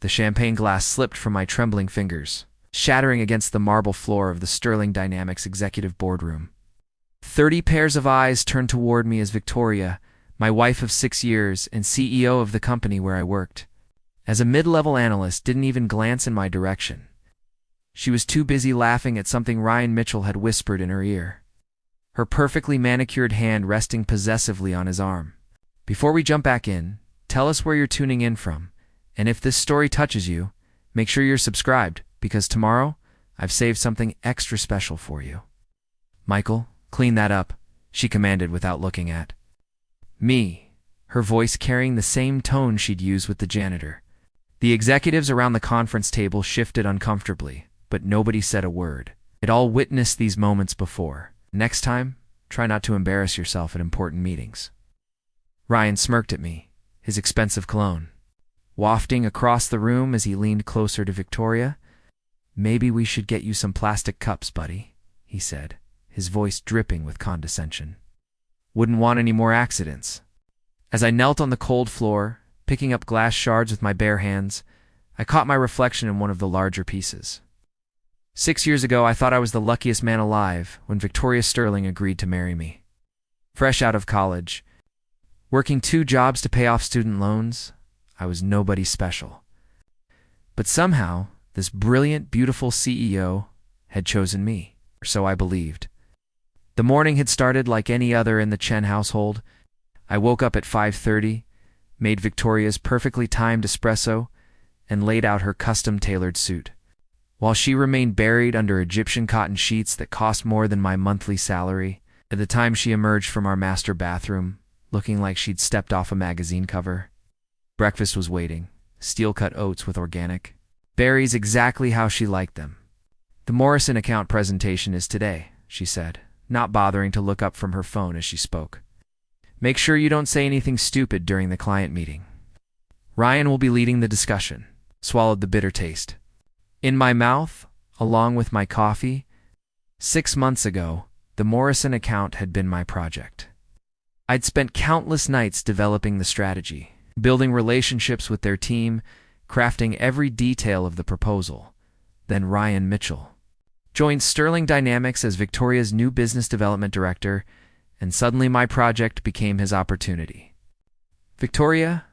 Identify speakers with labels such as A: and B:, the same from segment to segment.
A: The champagne glass slipped from my trembling fingers, shattering against the marble floor of the Sterling Dynamics executive boardroom. 30 pairs of eyes turned toward me as Victoria, my wife of 6 years and CEO of the company where I worked, as a mid-level analyst, didn't even glance in my direction. She was too busy laughing at something Ryan Mitchell had whispered in her ear, her perfectly manicured hand resting possessively on his arm. Before we jump back in, tell us where you're tuning in from, and if this story touches you, make sure you're subscribed, because tomorrow I've saved something extra special for you. Michael, clean that up, she commanded without looking at me, her voice carrying the same tone she'd used with the janitor. The executives around the conference table shifted uncomfortably, but nobody said a word. They'd all witnessed these moments before. Next time, try not to embarrass yourself at important meetings. Ryan smirked at me, his expensive cologne wafting across the room as he leaned closer to Victoria. "Maybe we should get you some plastic cups, buddy," he said, his voice dripping with condescension. "Wouldn't want any more accidents." As I knelt on the cold floor, picking up glass shards with my bare hands, I caught my reflection in one of the larger pieces. 6 years ago, I thought I was the luckiest man alive when Victoria Sterling agreed to marry me. Fresh out of college, working 2 jobs to pay off student loans, I was nobody special. But somehow, this brilliant, beautiful CEO had chosen me, or so I believed. The morning had started like any other in the Chen household. I woke up at 5:30, made Victoria's perfectly timed espresso, and laid out her custom-tailored suit, while she remained buried under Egyptian cotton sheets that cost more than my monthly salary. At the time she emerged from our master bathroom, looking like she'd stepped off a magazine cover. Breakfast was waiting, steel-cut oats with organic berries exactly how she liked them. "The Morrison account presentation is today," she said, not bothering to look up from her phone as she spoke. "Make sure you don't say anything stupid during the client meeting. Ryan will be leading the discussion." Swallowed the bitter taste in my mouth, along with my coffee. 6 months ago, the Morrison account had been my project. I'd spent countless nights developing the strategy, building relationships with their team, crafting every detail of the proposal. Then Ryan Mitchell joined Sterling Dynamics as Victoria's new business development director, and suddenly my project became his opportunity. "Victoria,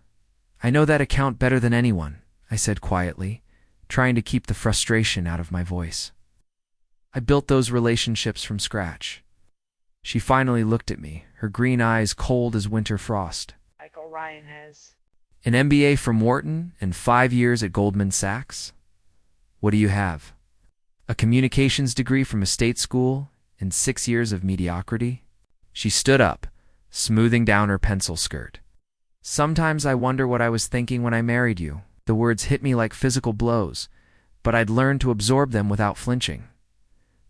A: I know that account better than anyone," I said quietly, trying to keep the frustration out of my voice. "I built those relationships from scratch." She finally looked at me, her green eyes cold as winter frost.
B: "Michael, Ryan has
A: "An MBA from Wharton and 5 years at Goldman Sachs? What do you have? A communications degree from a state school and 6 years of mediocrity?" She stood up, smoothing down her pencil skirt. "Sometimes I wonder what I was thinking when I married you." The words hit me like physical blows, but I'd learned to absorb them without flinching.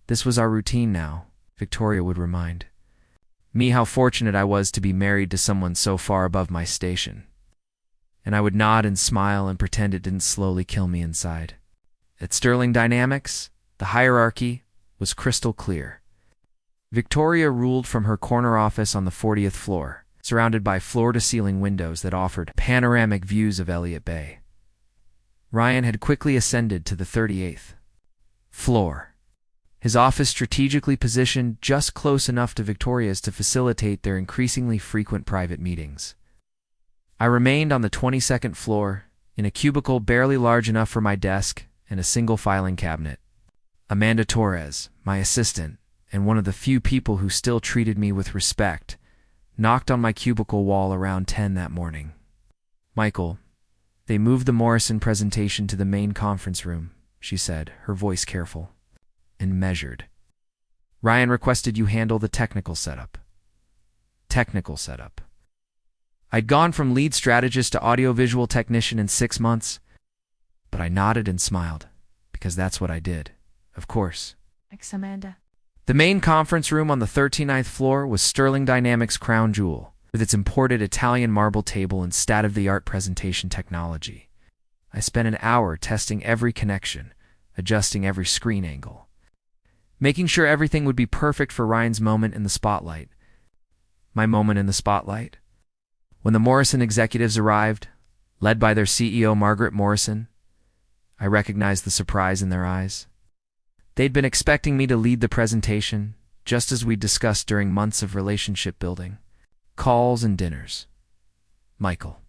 A: This was our routine now, Victoria would remind me how fortunate I was to be married to someone so far above my station. And I would nod and smile and pretend it didn't slowly kill me inside. At Sterling Dynamics, the hierarchy was crystal clear. Victoria ruled from her corner office on the 40th floor, surrounded by floor-to-ceiling windows that offered panoramic views of Elliott Bay. Ryan had quickly ascended to the 38th floor, his office strategically positioned just close enough to Victoria's to facilitate their increasingly frequent private meetings. I remained on the 22nd floor, in a cubicle barely large enough for my desk and a single filing cabinet. Amanda Torres, my assistant, and one of the few people who still treated me with respect, knocked on my cubicle wall around 10 that morning. "Michael, they moved the Morrison presentation to the main conference room," she said, her voice careful and measured. "Ryan requested you handle the technical setup." Technical setup. I'd gone from lead strategist to audiovisual technician in 6 months, but I nodded and smiled, because that's what I did, of course.
B: Thanks, Amanda.
A: The main conference room on the 39th floor was Sterling Dynamics' crown jewel, with its imported Italian marble table and state-of-the-art presentation technology. I spent an hour testing every connection, adjusting every screen angle, making sure everything would be perfect for Ryan's moment in the spotlight. My moment in the spotlight? When the Morrison executives arrived, led by their CEO Margaret Morrison, I recognized the surprise in their eyes. They'd been expecting me to lead the presentation, just as we'd discussed during months of relationship building, calls and dinners. Michael.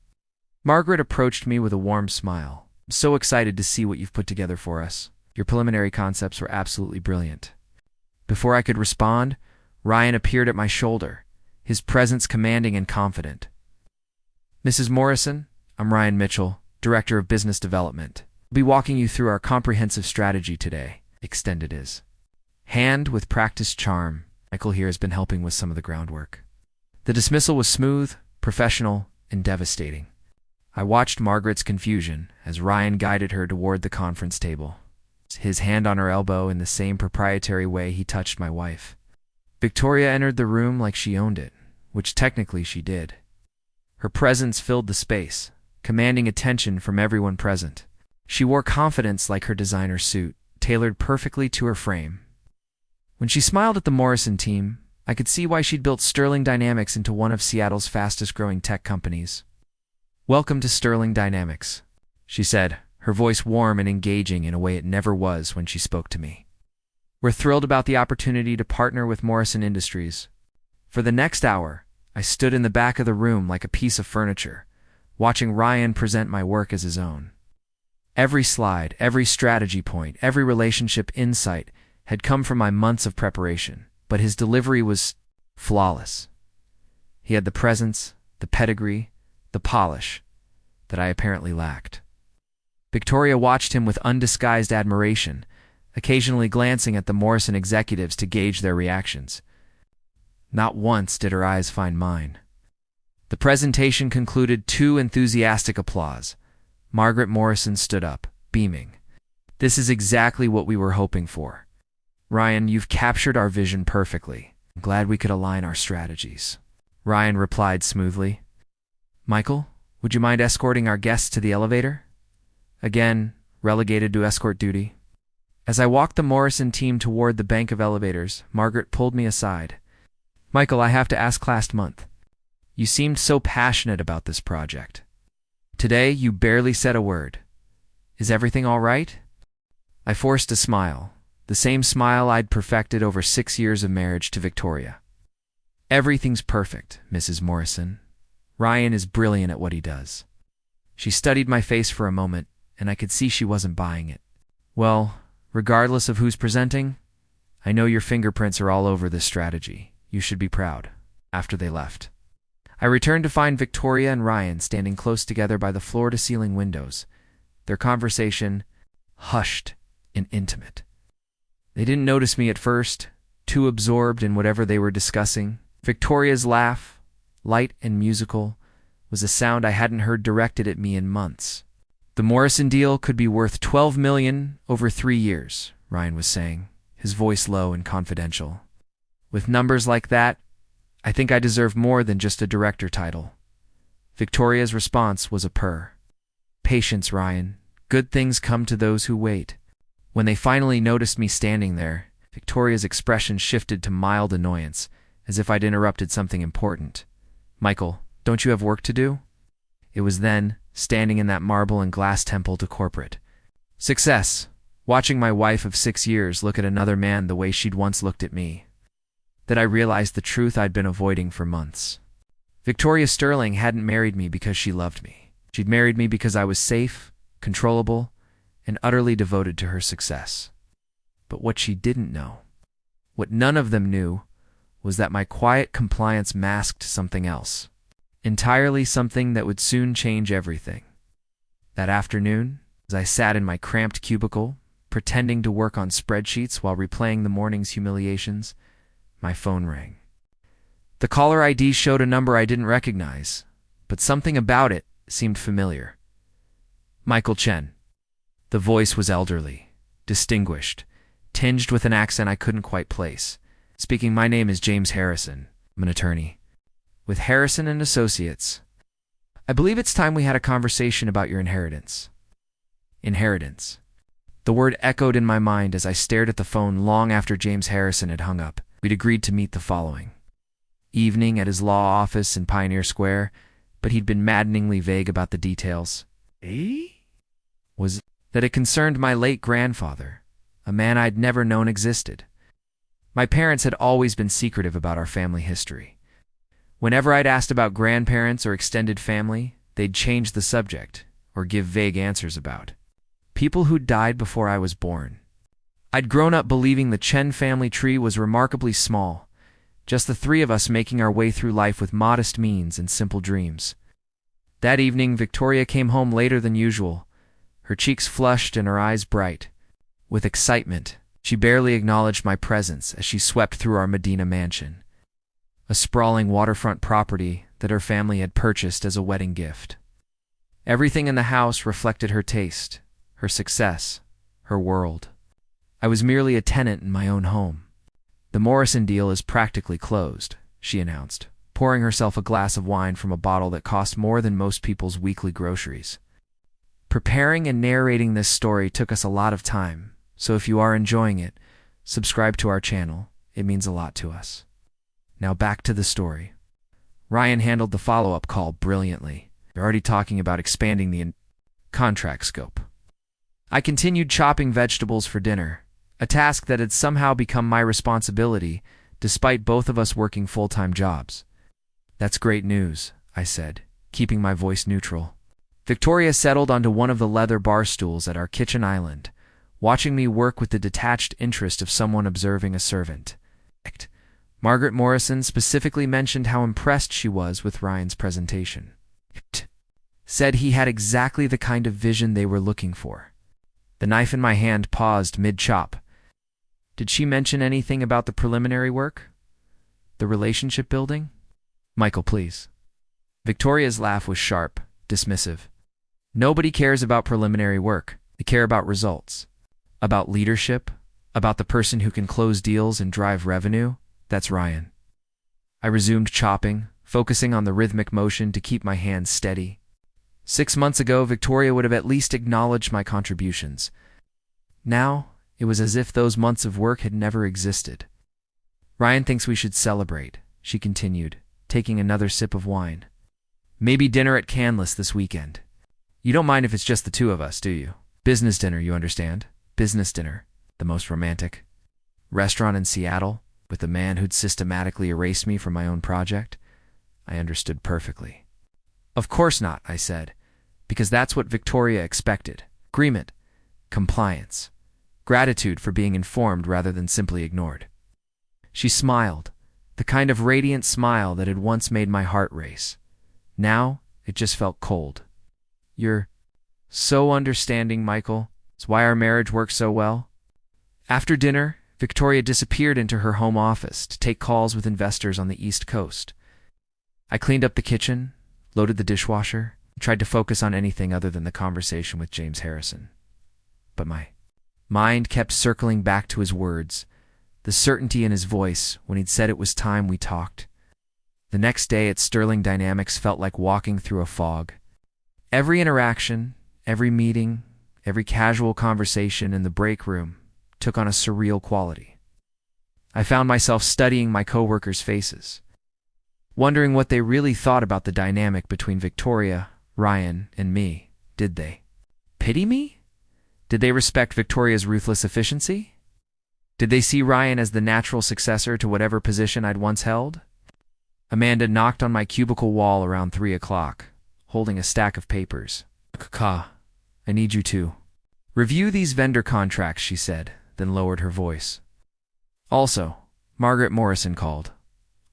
A: Margaret approached me with a warm smile. I'm so excited to see what you've put together for us. Your preliminary concepts were absolutely brilliant. Before I could respond, Ryan appeared at my shoulder, his presence commanding and confident. Mrs. Morrison, I'm Ryan Mitchell, Director of Business Development. I'll be walking you through our comprehensive strategy today, extended his hand with practiced charm. Michael here has been helping with some of the groundwork. The dismissal was smooth, professional, and devastating. I watched Margaret's confusion as Ryan guided her toward the conference table, his hand on her elbow in the same proprietary way he touched my wife. Victoria entered the room like she owned it, which technically she did. Her presence filled the space, commanding attention from everyone present. She wore confidence like her designer suit, tailored perfectly to her frame. When she smiled at the Morrison team, I could see why she'd built Sterling Dynamics into one of Seattle's fastest-growing tech companies. "Welcome to Sterling Dynamics," she said, her voice warm and engaging in a way it never was when she spoke to me. "We're thrilled about the opportunity to partner with Morrison Industries." For the next hour, I stood in the back of the room like a piece of furniture, watching Ryan present my work as his own. Every slide, every strategy point, every relationship insight had come from my months of preparation, but his delivery was flawless. He had the presence, the pedigree, the polish that I apparently lacked. Victoria watched him with undisguised admiration, occasionally glancing at the Morrison executives to gauge their reactions. Not once did her eyes find mine. The presentation concluded to enthusiastic applause. Margaret Morrison stood up, beaming. "This is exactly what we were hoping for. Ryan, you've captured our vision perfectly. I'm glad we could align our strategies." Ryan replied smoothly. "Michael, would you mind escorting our guests to the elevator?" Again, relegated to escort duty. As I walked the Morrison team toward the bank of elevators, Margaret pulled me aside. "Michael, I have to ask last month. You seemed so passionate about this project. Today, you barely said a word. Is everything all right?" I forced a smile, the same smile I'd perfected over 6 years of marriage to Victoria. "Everything's perfect, Mrs. Morrison. Ryan is brilliant at what he does." She studied my face for a moment, and I could see she wasn't buying it. "Well, regardless of who's presenting, I know your fingerprints are all over this strategy. You should be proud." After they left, I returned to find Victoria and Ryan standing close together by the floor-to-ceiling windows, their conversation hushed and intimate. They didn't notice me at first, too absorbed in whatever they were discussing. Victoria's laugh, light and musical, was a sound I hadn't heard directed at me in months. "The Morrison deal could be worth $12 million over 3 years, Ryan was saying, his voice low and confidential. "With numbers like that, I think I deserve more than just a director title." Victoria's response was a purr. "Patience, Ryan. Good things come to those who wait." When they finally noticed me standing there, Victoria's expression shifted to mild annoyance, as if I'd interrupted something important. "Michael, don't you have work to do?" It was then, standing in that marble and glass temple to corporate success, watching my wife of 6 years look at another man the way she'd once looked at me, that I realized the truth I'd been avoiding for months. Victoria Sterling hadn't married me because she loved me. She'd married me because I was safe, controllable, and utterly devoted to her success. But what she didn't know, what none of them knew, was that my quiet compliance masked something else. Entirely something that would soon change everything. That afternoon, as I sat in my cramped cubicle, pretending to work on spreadsheets while replaying the morning's humiliations, my phone rang. The caller ID showed a number I didn't recognize, but something about it seemed familiar. "Michael Chen." The voice was elderly, distinguished, tinged with an accent I couldn't quite place. Speaking, "My name is James Harrison. I'm an attorney with Harrison and Associates. I believe it's time we had a conversation about your inheritance." Inheritance. The word echoed in my mind as I stared at the phone long after James Harrison had hung up. We'd agreed to meet the following evening at his law office in Pioneer Square, but he'd been maddeningly vague about the details. Then that it concerned my late grandfather, a man I'd never known existed. My parents had always been secretive about our family history. Whenever I'd asked about grandparents or extended family, they'd change the subject or give vague answers about people who'd died before I was born. I'd grown up believing the Chen family tree was remarkably small, just the three of us making our way through life with modest means and simple dreams. That evening, Victoria came home later than usual, her cheeks flushed and her eyes bright. With excitement, she barely acknowledged my presence as she swept through our Medina mansion, a sprawling waterfront property that her family had purchased as a wedding gift. Everything in the house reflected her taste, her success, her world. I was merely a tenant in my own home. "The Morrison deal is practically closed," she announced, pouring herself a glass of wine from a bottle that cost more than most people's weekly groceries. Preparing and narrating this story took us a lot of time, so if you are enjoying it, subscribe to our channel. It means a lot to us. Now back to the story. Ryan handled the follow-up call brilliantly. They're already talking about expanding the contract scope. I continued chopping vegetables for dinner, a task that had somehow become my responsibility, despite both of us working full-time jobs. "That's great news," I said, keeping my voice neutral. Victoria settled onto one of the leather bar stools at our kitchen island, watching me work with the detached interest of someone observing a servant. Margaret Morrison specifically mentioned how impressed she was with Ryan's presentation. Said he had exactly the kind of vision they were looking for. The knife in my hand paused mid-chop. Did she mention anything about the preliminary work? The relationship building? "Michael, please." Victoria's laugh was sharp, dismissive. "Nobody cares about preliminary work. They care about results. About leadership, about the person who can close deals and drive revenue. That's Ryan." I resumed chopping, focusing on the rhythmic motion to keep my hands steady. 6 months ago, Victoria would have at least acknowledged my contributions. Now, it was as if those months of work had never existed. "Ryan thinks we should celebrate," she continued, taking another sip of wine. "Maybe dinner at Canlis this weekend. You don't mind if it's just the two of us, do you? Business dinner, you understand? Business dinner. The most romantic. Restaurant in Seattle, with the man who'd systematically erased me from my own project." I understood perfectly. "Of course not," I said, because that's what Victoria expected. Agreement. Compliance. Gratitude for being informed rather than simply ignored. She smiled, the kind of radiant smile that had once made my heart race. Now, it just felt cold. "You're so understanding, Michael. It's why our marriage works so well." After dinner, Victoria disappeared into her home office to take calls with investors on the East Coast. I cleaned up the kitchen, loaded the dishwasher, and tried to focus on anything other than the conversation with James Harrison. But my mind kept circling back to his words, the certainty in his voice when he'd said it was time we talked. The next day at Sterling Dynamics felt like walking through a fog. Every interaction, every meeting, every casual conversation in the break room took on a surreal quality. I found myself studying my coworkers' faces, wondering what they really thought about the dynamic between Victoria, Ryan, and me. Did they pity me? Did they respect Victoria's ruthless efficiency? Did they see Ryan as the natural successor to whatever position I'd once held? Amanda knocked on my cubicle wall around 3 o'clock, holding a stack of papers. "Kaka, I need you to review these vendor contracts," she said, then lowered her voice. "Also, Margaret Morrison called,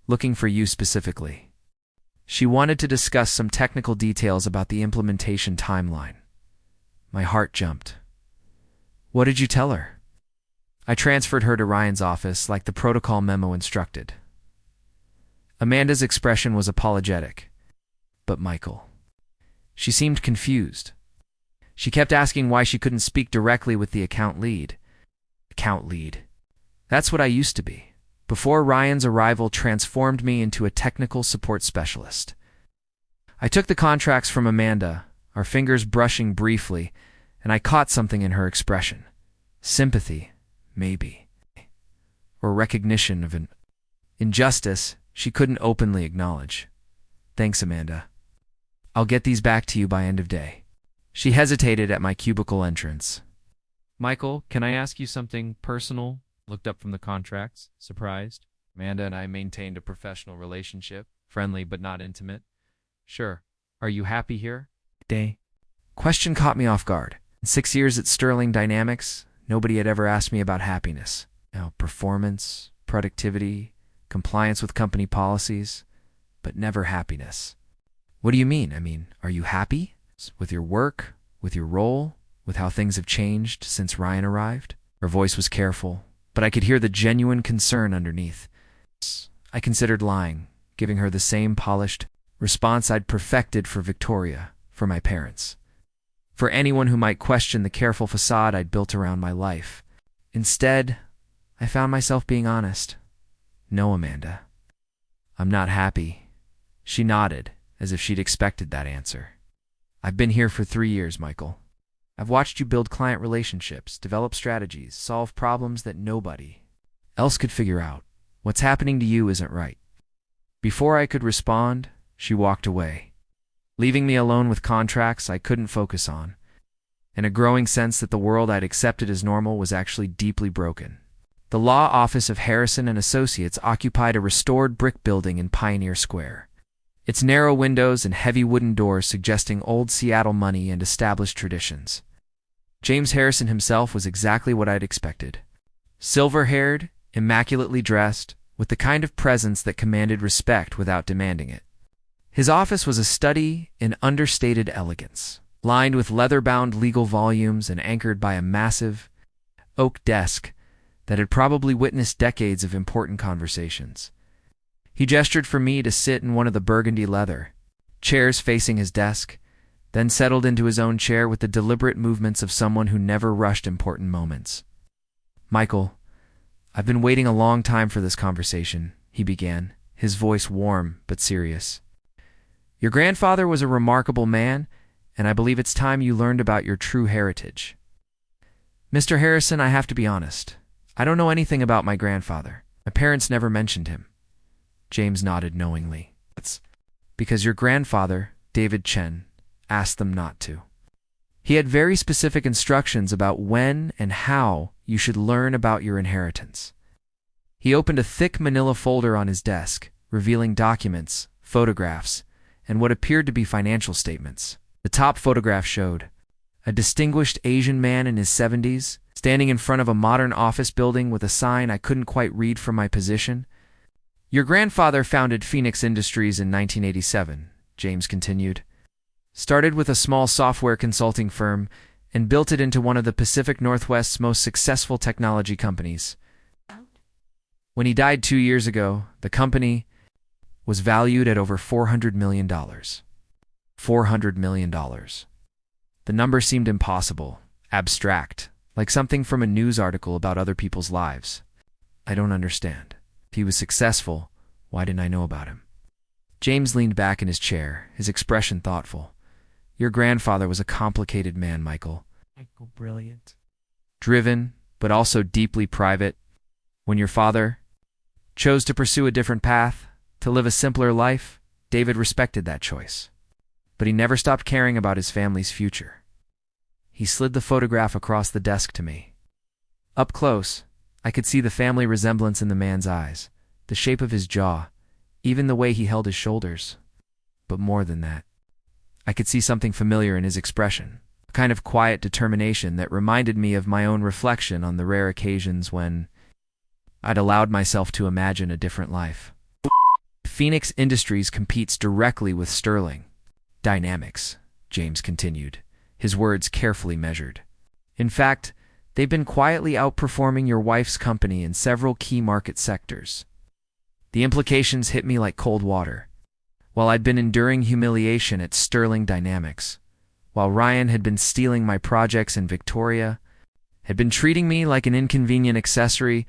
A: looking for you specifically. She wanted to discuss some technical details about the implementation timeline." My heart jumped. "What did you tell her?" I transferred her to Ryan's office like the protocol memo instructed. Amanda's expression was apologetic. "But Michael..." She seemed confused. She kept asking why she couldn't speak directly with the account lead. Account lead. That's what I used to be, before Ryan's arrival transformed me into a technical support specialist. I took the contracts from Amanda, our fingers brushing briefly, and I caught something in her expression. Sympathy, maybe. Or recognition of an injustice she couldn't openly acknowledge. "Thanks, Amanda. I'll get these back to you by end of day." She hesitated at my cubicle entrance. Michael, can I ask you something personal? Looked up from the contracts, surprised. Amanda and I maintained a professional relationship, friendly but not intimate. Sure. Are you happy here? Day. Question caught me off guard. In 6 years at Sterling Dynamics, nobody had ever asked me about happiness. Now, performance, productivity, compliance with company policies, but never happiness. What do you mean? Are you happy? With your work, with your role, with how things have changed since Ryan arrived? Her voice was careful, but I could hear the genuine concern underneath. I considered lying, giving her the same polished response I'd perfected for Victoria, for my parents, for anyone who might question the careful facade I'd built around my life. Instead, I found myself being honest. No, Amanda. I'm not happy. She nodded, as if she'd expected that answer. I've been here for 3 years, Michael. I've watched you build client relationships, develop strategies, solve problems that nobody else could figure out. What's happening to you isn't right. Before I could respond, she walked away, leaving me alone with contracts I couldn't focus on, and a growing sense that the world I'd accepted as normal was actually deeply broken. The law office of Harrison and Associates occupied a restored brick building in Pioneer Square, its narrow windows and heavy wooden doors suggesting old Seattle money and established traditions. James Harrison himself was exactly what I'd expected. Silver-haired, immaculately dressed, with the kind of presence that commanded respect without demanding it. His office was a study in understated elegance, lined with leather-bound legal volumes and anchored by a massive oak desk that had probably witnessed decades of important conversations. He gestured for me to sit in one of the burgundy leather chairs facing his desk, then settled into his own chair with the deliberate movements of someone who never rushed important moments. Michael, I've been waiting a long time for this conversation, he began, his voice warm but serious. Your grandfather was a remarkable man, and I believe it's time you learned about your true heritage. Mr. Harrison, I have to be honest. I don't know anything about my grandfather. My parents never mentioned him. James nodded knowingly. That's because your grandfather, David Chen, asked them not to. He had very specific instructions about when and how you should learn about your inheritance. He opened a thick manila folder on his desk, revealing documents, photographs, and what appeared to be financial statements. The top photograph showed a distinguished Asian man in his 70s, standing in front of a modern office building with a sign I couldn't quite read from my position. Your grandfather founded Phoenix Industries in 1987, James continued. Started with a small software consulting firm and built it into one of the Pacific Northwest's most successful technology companies. When he died 2 years ago, the company was valued at over $400 million. $400 million. The number seemed impossible, abstract, like something from a news article about other people's lives. I don't understand. If he was successful, why didn't I know about him? James leaned back in his chair, his expression thoughtful. Your grandfather was a complicated man, Michael.
B: Michael, brilliant.
A: Driven, but also deeply private. When your father chose to pursue a different path, to live a simpler life, David respected that choice. But he never stopped caring about his family's future. He slid the photograph across the desk to me. Up close, I could see the family resemblance in the man's eyes, the shape of his jaw, even the way he held his shoulders. But more than that, I could see something familiar in his expression, a kind of quiet determination that reminded me of my own reflection on the rare occasions when I'd allowed myself to imagine a different life. Phoenix Industries competes directly with Sterling Dynamics, James continued, his words carefully measured. In fact, they've been quietly outperforming your wife's company in several key market sectors. The implications hit me like cold water. While I'd been enduring humiliation at Sterling Dynamics, while Ryan had been stealing my projects in Victoria, had been treating me like an inconvenient accessory,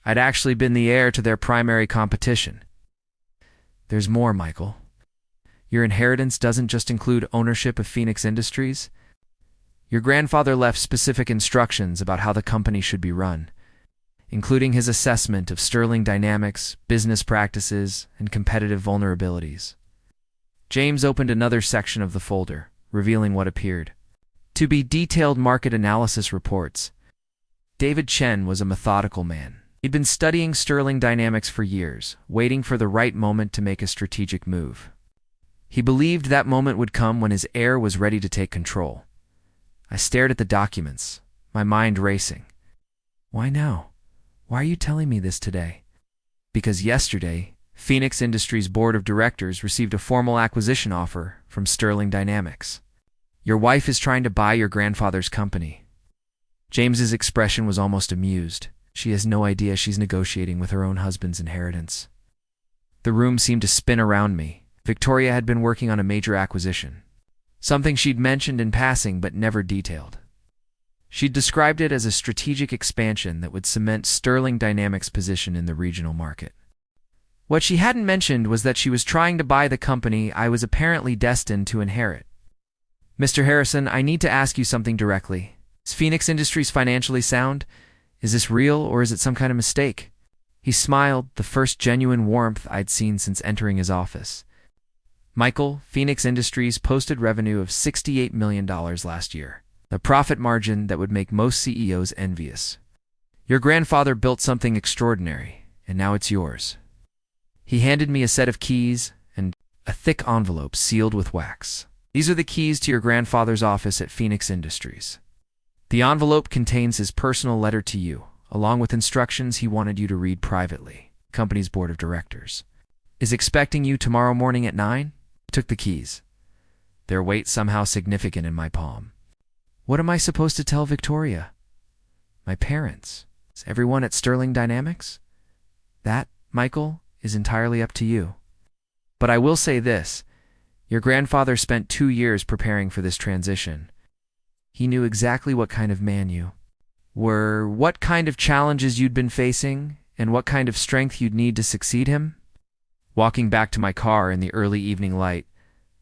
A: I'd actually been the heir to their primary competition. There's more, Michael. Your inheritance doesn't just include ownership of Phoenix Industries. Your grandfather left specific instructions about how the company should be run, including his assessment of Sterling Dynamics, business practices, and competitive vulnerabilities. James opened another section of the folder, revealing what appeared To be detailed market analysis reports. David Chen was a methodical man. He'd been studying sterling dynamics for years, waiting for the right moment to make a strategic move. He believed that moment would come when his heir was ready to take control. I stared at the documents, my mind racing. Why now? Why are you telling me this today? Because yesterday, Phoenix Industries' board of directors received a formal acquisition offer from Sterling Dynamics. Your wife is trying to buy your grandfather's company. James's expression was almost amused. She has no idea she's negotiating with her own husband's inheritance. The room seemed to spin around me. Victoria had been working on a major acquisition. Something she'd mentioned in passing but never detailed. She'd described it as a strategic expansion that would cement Sterling Dynamics' position in the regional market. What she hadn't mentioned was that she was trying to buy the company I was apparently destined to inherit. Mr. Harrison, I need to ask you something directly. Is Phoenix Industries financially sound? Is this real or is it some kind of mistake? He smiled, the first genuine warmth I'd seen since entering his office. Michael, Phoenix Industries posted revenue of $68 million last year, a profit margin that would make most CEOs envious. Your grandfather built something extraordinary, and now it's yours. He handed me a set of keys and a thick envelope sealed with wax. These are the keys to your grandfather's office at Phoenix Industries. The envelope contains his personal letter to you, along with instructions he wanted you to read privately. Company's board of directors is expecting you tomorrow morning at 9. I took the keys. Their weight somehow significant in my palm. What am I supposed to tell Victoria? My parents? Is everyone at Sterling Dynamics? That, Michael, is entirely up to you. But I will say this. Your grandfather spent 2 years preparing for this transition. He knew exactly what kind of man you were, what kind of challenges you'd been facing, and what kind of strength you'd need to succeed him. Walking back to my car in the early evening light,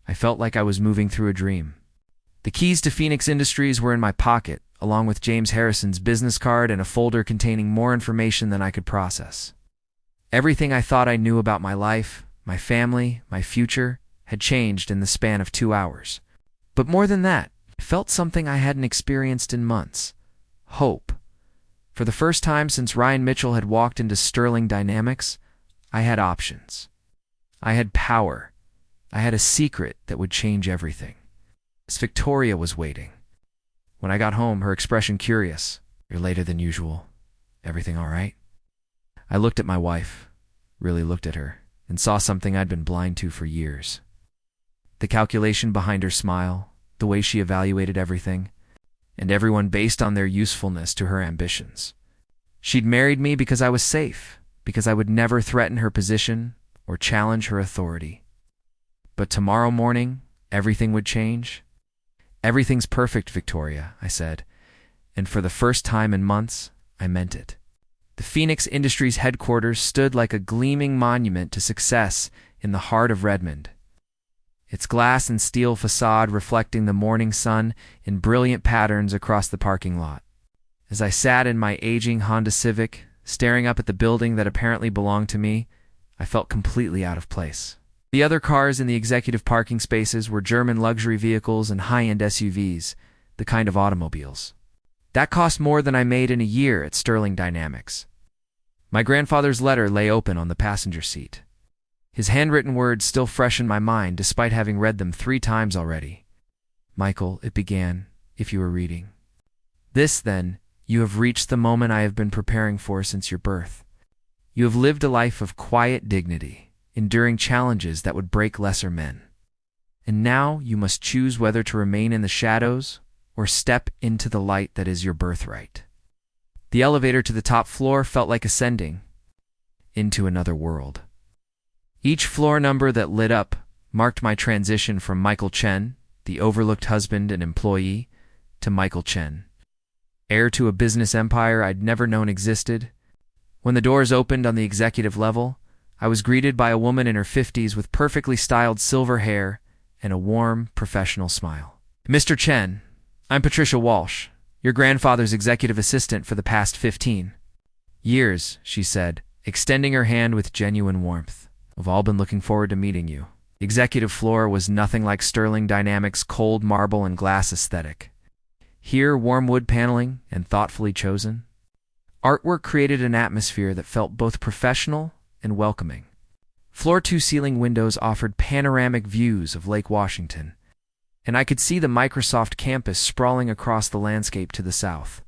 A: I felt like I was moving through a dream. The keys to Phoenix Industries were in my pocket, along with James Harrison's business card and a folder containing more information than I could process. Everything I thought I knew about my life, my family, my future, had changed in the span of 2 hours. But more than that, I felt something I hadn't experienced in months. Hope. For the first time since Ryan Mitchell had walked into Sterling Dynamics, I had options. I had power. I had a secret that would change everything. Miss Victoria was waiting. When I got home, her expression curious. You're later than usual. Everything all right? I looked at my wife, really looked at her, and saw something I'd been blind to for years. The calculation behind her smile, the way she evaluated everything, and everyone based on their usefulness to her ambitions. She'd married me because I was safe, because I would never threaten her position or challenge her authority. But tomorrow morning, everything would change. Everything's perfect, Victoria, I said, and for the first time in months, I meant it. The Phoenix Industries headquarters stood like a gleaming monument to success in the heart of Redmond. Its glass and steel facade reflecting the morning sun in brilliant patterns across the parking lot. As I sat in my aging Honda Civic, staring up at the building that apparently belonged to me, I felt completely out of place. The other cars in the executive parking spaces were German luxury vehicles and high-end SUVs, the kind of automobiles. That cost more than I made in a year at Sterling Dynamics. My grandfather's letter lay open on the passenger seat. His handwritten words still fresh in my mind despite having read them 3 times already. Michael, it began, if you were reading. This, then, you have reached the moment I have been preparing for since your birth. You have lived a life of quiet dignity, enduring challenges that would break lesser men. And now you must choose whether to remain in the shadows or step into the light that is your birthright. The elevator to the top floor felt like ascending into another world. Each floor number that lit up marked my transition from Michael Chen, the overlooked husband and employee, to Michael Chen, heir to a business empire I'd never known existed. When the doors opened on the executive level, I was greeted by a woman in her 50s with perfectly styled silver hair and a warm, professional smile. Mr. Chen, I'm Patricia Walsh, your grandfather's executive assistant for the past 15 years, she said, extending her hand with genuine warmth. We've all been looking forward to meeting you. The executive floor was nothing like Sterling Dynamics' cold marble and glass aesthetic. Here, warm wood paneling and thoughtfully chosen. Artwork created an atmosphere that felt both professional and welcoming. Floor-to-ceiling windows offered panoramic views of Lake Washington, and I could see the Microsoft campus sprawling across the landscape to the south.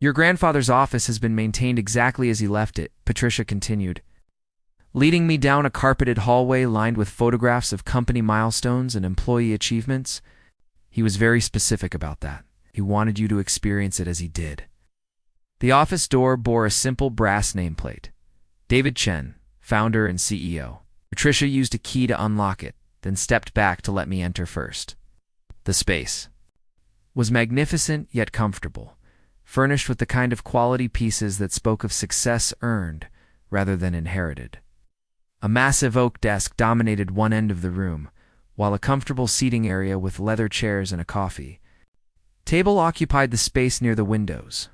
A: Your grandfather's office has been maintained exactly as he left it, Patricia continued, leading me down a carpeted hallway lined with photographs of company milestones and employee achievements. He was very specific about that. He wanted you to experience it as he did. The office door bore a simple brass nameplate. David Chen, founder and CEO. Patricia used a key to unlock it, then stepped back to let me enter first. The space was magnificent yet comfortable, furnished with the kind of quality pieces that spoke of success earned rather than inherited. A massive oak desk dominated one end of the room, while a comfortable seating area with leather chairs and a coffee table occupied the space near the windows.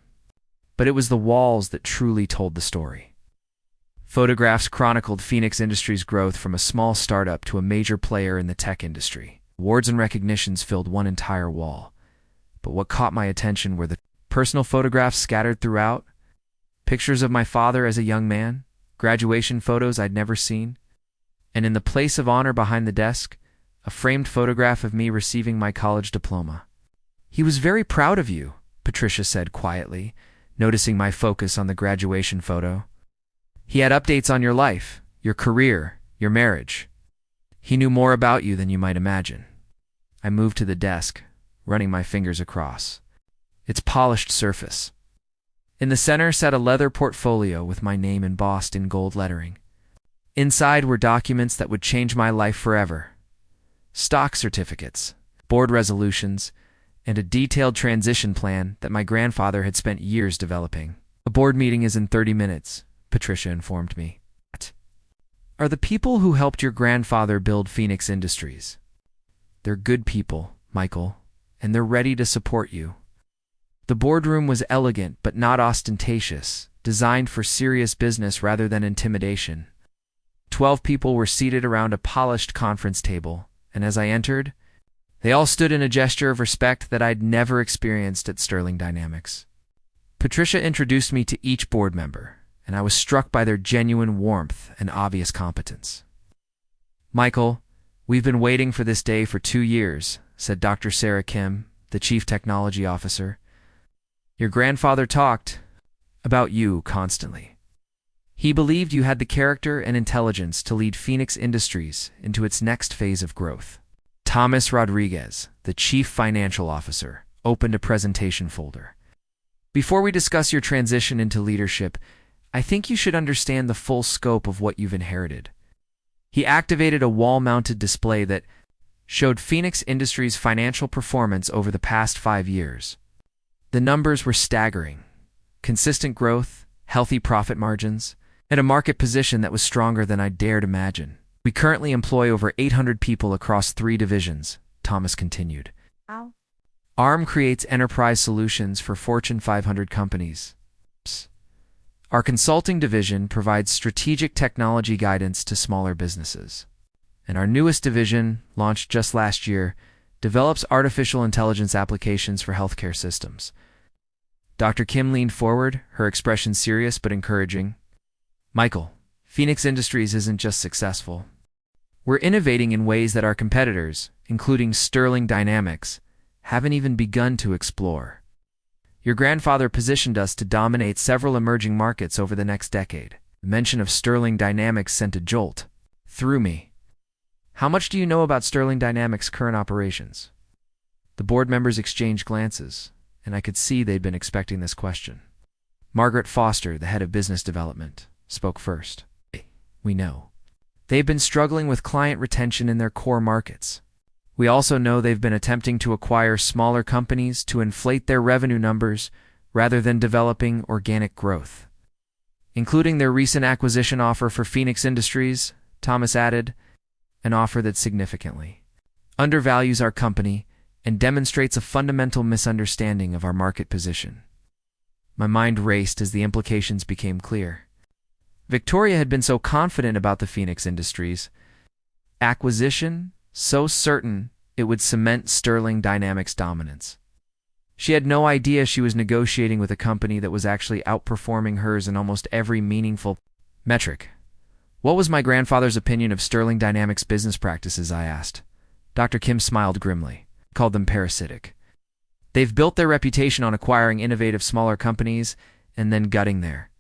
A: But it was the walls that truly told the story. Photographs chronicled Phoenix Industries' growth from a small startup to a major player in the tech industry. Awards and recognitions filled one entire wall. But what caught my attention were the personal photographs scattered throughout, pictures of my father as a young man, graduation photos I'd never seen, and in the place of honor behind the desk, a framed photograph of me receiving my college diploma. "He was very proud of you," Patricia said quietly, noticing my focus on the graduation photo. "He had updates on your life, your career, your marriage. He knew more about you than you might imagine." I moved to the desk, running my fingers across its polished surface. In the center sat a leather portfolio with my name embossed in gold lettering. Inside were documents that would change my life forever. Stock certificates, board resolutions, and a detailed transition plan that my grandfather had spent years developing. "A board meeting is in 30 minutes, Patricia informed me. "Are the people who helped your grandfather build Phoenix Industries? They're good people, Michael, and they're ready to support you." The boardroom was elegant but not ostentatious, designed for serious business rather than intimidation. 12 people were seated around a polished conference table, and as I entered, they all stood in a gesture of respect that I'd never experienced at Sterling Dynamics. Patricia introduced me to each board member, and I was struck by their genuine warmth and obvious competence. "Michael, we've been waiting for this day for 2 years," said Dr. Sarah Kim, the Chief Technology Officer. "Your grandfather talked about you constantly. He believed you had the character and intelligence to lead Phoenix Industries into its next phase of growth." Thomas Rodriguez, the Chief Financial Officer, opened a presentation folder. "Before we discuss your transition into leadership, I think you should understand the full scope of what you've inherited." He activated a wall-mounted display that showed Phoenix Industries' financial performance over the past 5 years. The numbers were staggering. Consistent growth, healthy profit margins, and a market position that was stronger than I dared imagine. "We currently employ over 800 people across 3 divisions," Thomas continued.
B: How?
A: ARM creates enterprise solutions for Fortune 500 companies. Our consulting division provides strategic technology guidance to smaller businesses. And our newest division, launched just last year, develops artificial intelligence applications for healthcare systems. Dr. Kim leaned forward, her expression serious but encouraging. "Michael, Phoenix Industries isn't just successful. We're innovating in ways that our competitors, including Sterling Dynamics, haven't even begun to explore. Your grandfather positioned us to dominate several emerging markets over the next decade." The mention of Sterling Dynamics sent a jolt through me. "How much do you know about Sterling Dynamics' current operations?" The board members exchanged glances, and I could see they'd been expecting this question. Margaret Foster, the head of business development, spoke first. "We know. They've been struggling with client retention in their core markets. We also know they've been attempting to acquire smaller companies to inflate their revenue numbers rather than developing organic growth. Including their recent acquisition offer for Phoenix Industries," Thomas added, "an offer that significantly undervalues our company and demonstrates a fundamental misunderstanding of our market position." My mind raced as the implications became clear. Victoria had been so confident about the Phoenix Industries acquisition, so certain it would cement Sterling Dynamics' dominance. She had no idea she was negotiating with a company that was actually outperforming hers in almost every meaningful metric. What was my grandfather's opinion of Sterling Dynamics business practices, I asked. Dr. Kim smiled grimly, called them parasitic. They've built their reputation on acquiring innovative smaller companies and then gutting their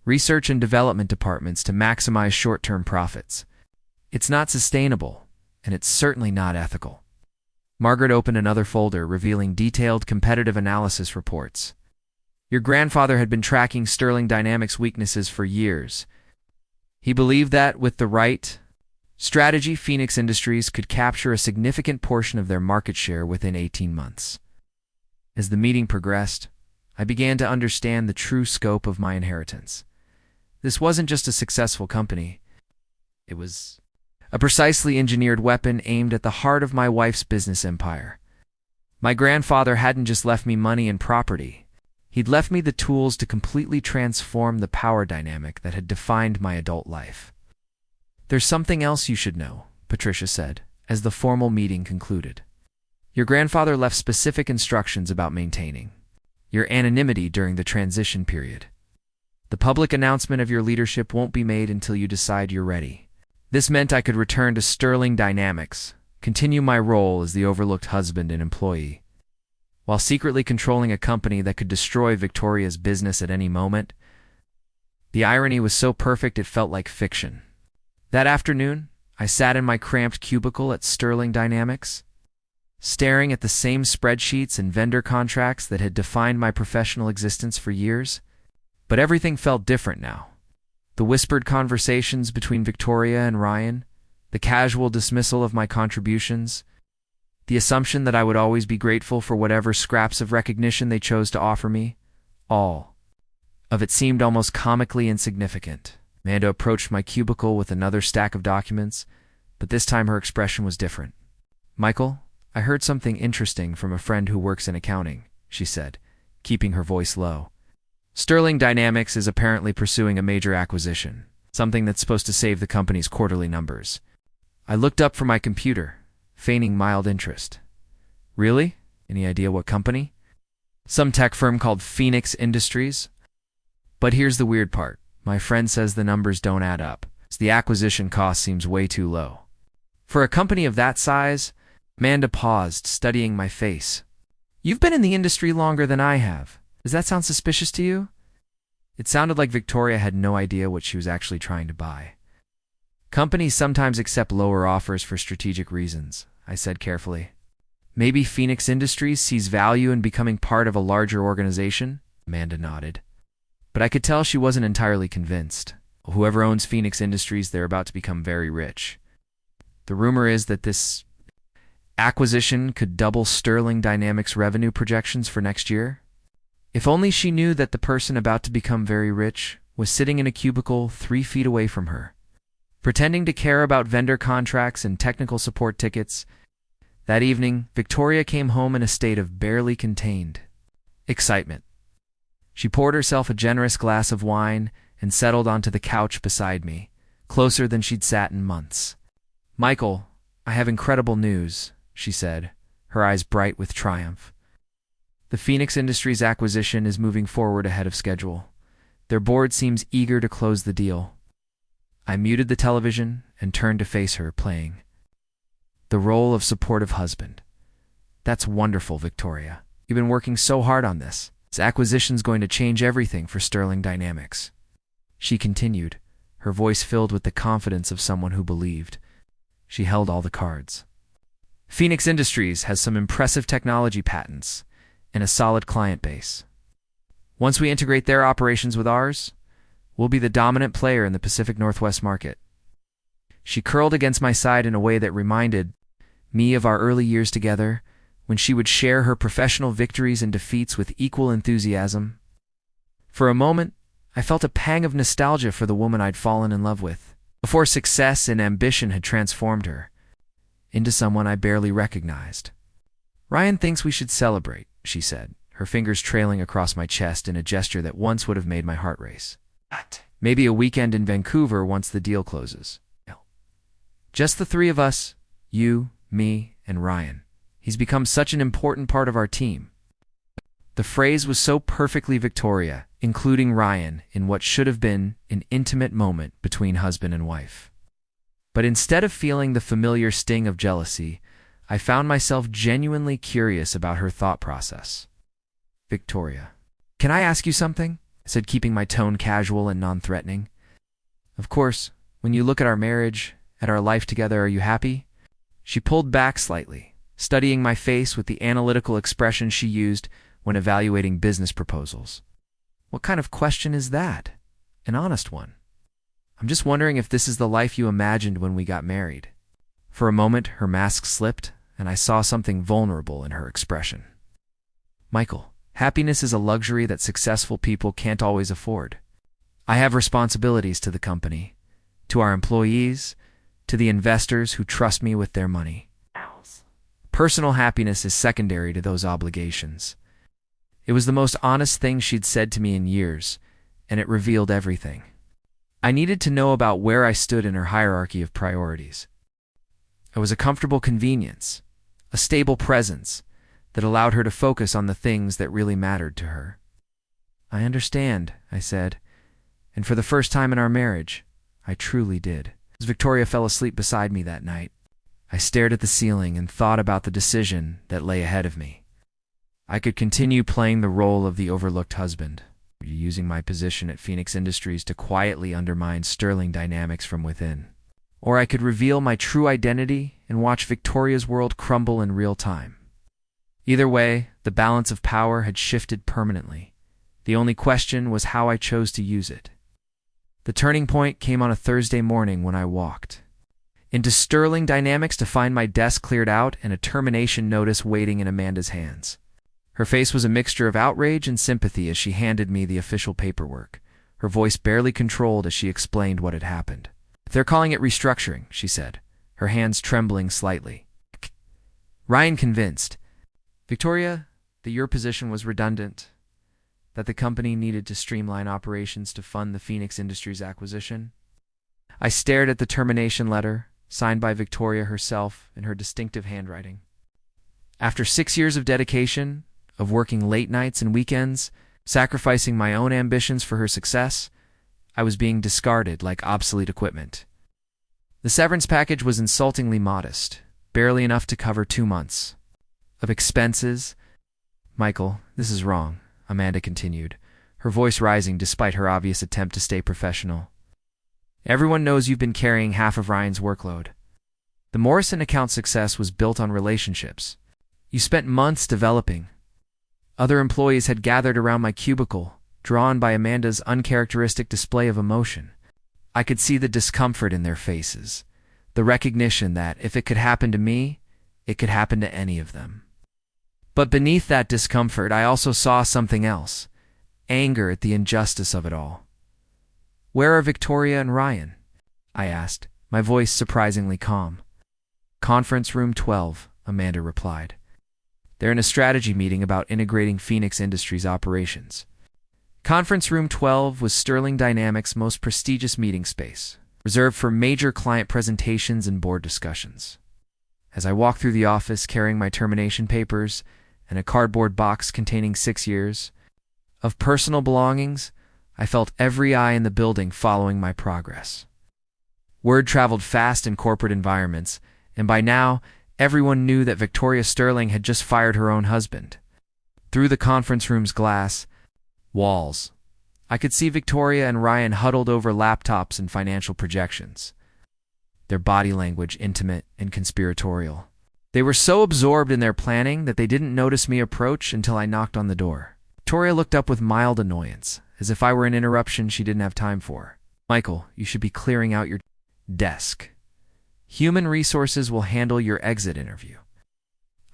A: research and development departments to maximize short-term profits. It's not sustainable, and it's certainly not ethical. Margaret opened another folder, revealing detailed competitive analysis reports. Your grandfather had been tracking Sterling Dynamics' weaknesses for years. He believed that, with the right strategy, Phoenix Industries could capture a significant portion of their market share within 18 months. As the meeting progressed, I began to understand the true scope of my inheritance. This wasn't just a successful company. It was a precisely engineered weapon aimed at the heart of my wife's business empire. My grandfather hadn't just left me money and property. He'd left me the tools to completely transform the power dynamic that had defined my adult life. There's something else you should know, Patricia said, as the formal meeting concluded. Your grandfather left specific instructions about maintaining your anonymity during the transition period. The public announcement of your leadership won't be made until you decide you're ready. This meant I could return to Sterling Dynamics, continue my role as the overlooked husband and employee, while secretly controlling a company that could destroy Victoria's business at any moment. The irony was so perfect it felt like fiction. That afternoon, I sat in my cramped cubicle at Sterling Dynamics, staring at the same spreadsheets and vendor contracts that had defined my professional existence for years. But everything felt different now. The whispered conversations between Victoria and Ryan, the casual dismissal of my contributions, the assumption that I would always be grateful for whatever scraps of recognition they chose to offer me, all of it seemed almost comically insignificant. Amanda approached my cubicle with another stack of documents, but this time her expression was different. Michael, I heard something interesting from a friend who works in accounting, she said, keeping her voice low. Sterling Dynamics is apparently pursuing a major acquisition, something that's supposed to save the company's quarterly numbers. I looked up from my computer, feigning mild interest. Really? Any idea what company? Some tech firm called Phoenix Industries? But here's the weird part. My friend says the numbers don't add up. The acquisition cost seems way too low. For a company of that size, Amanda paused, studying my face. You've been in the industry longer than I have. Does that sound suspicious to you? It sounded like Victoria had no idea what she was actually trying to buy. Companies sometimes accept lower offers for strategic reasons, I said carefully. Maybe Phoenix Industries sees value in becoming part of a larger organization? Amanda nodded. But I could tell she wasn't entirely convinced. Whoever owns Phoenix Industries, they're about to become very rich. The rumor is that this acquisition could double Sterling Dynamics' revenue projections for next year. If only she knew that the person about to become very rich was sitting in a cubicle 3 feet away from her, pretending to care about vendor contracts and technical support tickets. That evening, Victoria came home in a state of barely contained excitement. She poured herself a generous glass of wine and settled onto the couch beside me, closer than she'd sat in months. Michael, I have incredible news, she said, her eyes bright with triumph. The Phoenix Industries acquisition is moving forward ahead of schedule. Their board seems eager to close the deal. I muted the television and turned to face her, playing the role of supportive husband. That's wonderful, Victoria. You've been working so hard on this. This acquisition's going to change everything for Sterling Dynamics. She continued, her voice filled with the confidence of someone who believed. She held all the cards. Phoenix Industries has some impressive technology patents and a solid client base. Once we integrate their operations with ours, we'll be the dominant player in the Pacific Northwest market. She curled against my side in a way that reminded me of our early years together, when she would share her professional victories and defeats with equal enthusiasm. For a moment, I felt a pang of nostalgia for the woman I'd fallen in love with, before success and ambition had transformed her into someone I barely recognized. Ryan thinks we should celebrate, she said, her fingers trailing across my chest in a gesture that once would have made my heart race. Maybe a weekend in Vancouver once the deal closes. Just the 3 of us, you, me, and Ryan. He's become such an important part of our team. The phrase was so perfectly Victoria, including Ryan, in what should have been an intimate moment between husband and wife. But instead of feeling the familiar sting of jealousy, I found myself genuinely curious about her thought process. Victoria. "Can I ask you something?" I said, keeping my tone casual and non-threatening. "Of course, when you look at our marriage, at our life together, are you happy?" She pulled back slightly, studying my face with the analytical expression she used when evaluating business proposals. "What kind of question is that? An honest one. I'm just wondering if this is the life you imagined when we got married." For a moment, her mask slipped, and I saw something vulnerable in her expression. "Michael, happiness is a luxury that successful people can't always afford. I have responsibilities to the company, to our employees, to the investors who trust me with their money. Personal happiness is secondary to those obligations." It was the most honest thing she'd said to me in years, and it revealed everything. I needed to know about where I stood in her hierarchy of priorities. I was a comfortable convenience, a stable presence that allowed her to focus on the things that really mattered to her. "I understand," I said, and for the first time in our marriage, I truly did. As Victoria fell asleep beside me that night, I stared at the ceiling and thought about the decision that lay ahead of me. I could continue playing the role of the overlooked husband, using my position at Phoenix Industries to quietly undermine Sterling Dynamics from within. Or I could reveal my true identity and watch Victoria's world crumble in real time. Either way, the balance of power had shifted permanently. The only question was how I chose to use it. The turning point came on a Thursday morning when I walked into Sterling Dynamics to find my desk cleared out and a termination notice waiting in Amanda's hands. Her face was a mixture of outrage and sympathy as she handed me the official paperwork, her voice barely controlled as she explained what had happened. "They're calling it restructuring," she said, her hands trembling slightly. Ryan convinced Victoria that your position was redundant, that the company needed to streamline operations to fund the Phoenix Industries acquisition. I stared at the termination letter, signed by Victoria herself in her distinctive handwriting. After 6 years of dedication, of working late nights and weekends, sacrificing my own ambitions for her success, I was being discarded like obsolete equipment. The severance package was insultingly modest, barely enough to cover 2 months of expenses. "Michael, this is wrong," Amanda continued, her voice rising despite her obvious attempt to stay professional. "Everyone knows you've been carrying half of Ryan's workload. The Morrison account success was built on relationships. You spent months developing. Other employees had gathered around my cubicle, drawn by Amanda's uncharacteristic display of emotion. I could see the discomfort in their faces, the recognition that if it could happen to me, it could happen to any of them. But beneath that discomfort, I also saw something else, anger at the injustice of it all. "Where are Victoria and Ryan?" I asked, my voice surprisingly calm. "Conference room 12, Amanda replied. "They're in a strategy meeting about integrating Phoenix Industries operations." Conference room 12 was Sterling Dynamics' most prestigious meeting space, reserved for major client presentations and board discussions. As I walked through the office carrying my termination papers and a cardboard box containing 6 years of personal belongings, I felt every eye in the building following my progress. Word traveled fast in corporate environments, and by now, everyone knew that Victoria Sterling had just fired her own husband. Through the conference room's glass walls, I could see Victoria and Ryan huddled over laptops and financial projections, their body language intimate and conspiratorial. They were so absorbed in their planning that they didn't notice me approach until I knocked on the door. Victoria looked up with mild annoyance, as if I were an interruption she didn't have time for. "Michael, you should be clearing out your desk. Human resources will handle your exit interview."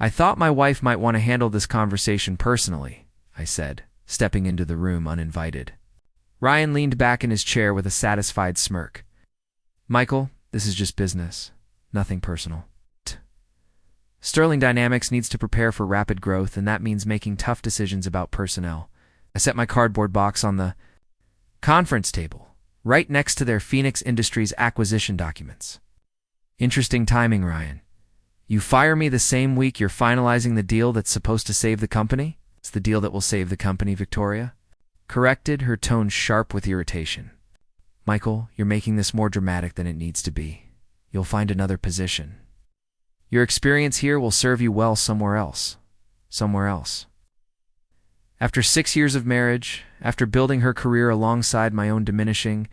A: "I thought my wife might want to handle this conversation personally," I said, stepping into the room uninvited. Ryan leaned back in his chair with a satisfied smirk. "Michael, this is just business, nothing personal. Sterling Dynamics needs to prepare for rapid growth, and that means making tough decisions about personnel." I set my cardboard box on the conference table, right next to their Phoenix Industries acquisition documents. "Interesting timing, Ryan. You fire me the same week you're finalizing the deal that's supposed to save the company?" It's the deal that will save the company, Victoria corrected, her tone sharp with irritation. Michael, you're making this more dramatic than it needs to be. You'll find another position. Your experience here will serve you well somewhere else. Somewhere else. After 6 years of marriage, after building her career alongside my own diminishing